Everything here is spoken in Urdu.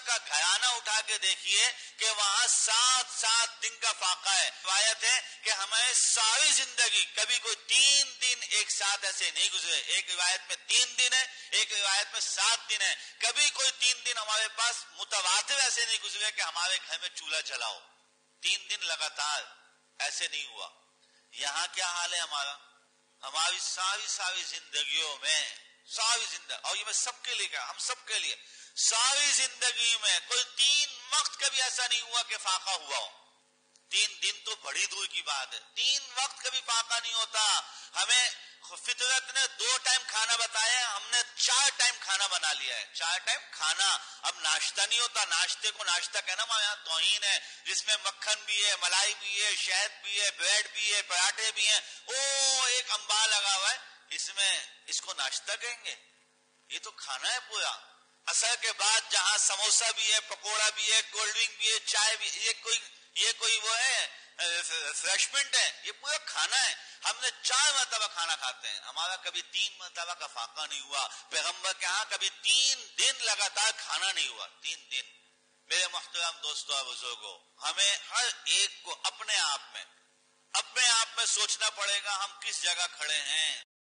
کا گھرانہ اٹھا کے دیکھیے کہ وہاں 7 دن کا فاقہ ہے. روایت ہے کہ ہمیں ساری زندگی کبھی کوئی 3 دن ایک ساتھ ایسے نہیں گزرے. ایک روایت میں 3 دن ہے, ایک روایت میں 7 دن ہے. کبھی کوئی 3 دن ہمارے پاس متواتر ایسے نہیں گزرے کہ ہمارے گھر میں چولہا چلا ہو. 3 دن لگاتار ایسے نہیں ہوا. یہاں کیا حال ہے ہمارا؟ ہماری ساری زندگیوں میں ساری زندگی, اور یہ میں سب کے لیے کہا, ہم سب کے لیے ساری زندگی میں کوئی 3 وقت کبھی ایسا نہیں ہوا کہ فاقہ ہوا ہو. 3 دن تو بڑی دور کی بات ہے, 3 وقت کبھی فاقہ نہیں ہوتا. ہمیں فطرت نے 2 ٹائم کھانا بتایا, ہم نے 4 ٹائم کھانا بنا لیا ہے. 4 ٹائم کھانا. اب ناشتہ نہیں ہوتا, ناشتے کو ناشتہ کہنا ہمارے یہاں توہین ہے, جس میں مکھن بھی ہے, ملائی بھی ہے, شہد بھی ہے, بریڈ بھی ہے, پراٹھے بھی ہیں. ایک انبار لگا ہوا ہے, اس کو ناشتہ کہیں گے؟ یہ تو کھانا ہے پورا. عصر کے بعد جہاں سموسہ بھی ہے, پکوڑا بھی ہے, کولڈ ڈرنک بھی ہے, چائے بھی, یہ کوئی وہ ہے ریفریشمنٹ ہے؟ یہ پورا کھانا ہے. ہم نے 4 مرتبہ کھانا کھاتے ہیں, ہمارا کبھی 3 مرتبہ کا فاقہ نہیں ہوا. پیغمبر کے ہاں کبھی 3 دن لگاتار کھانا نہیں ہوا. 3 دن. میرے محترم دوستو اور بزرگوں, ہمیں ہر ایک کو اپنے آپ میں سوچنا پڑے گا ہم کس جگہ کھڑے ہیں.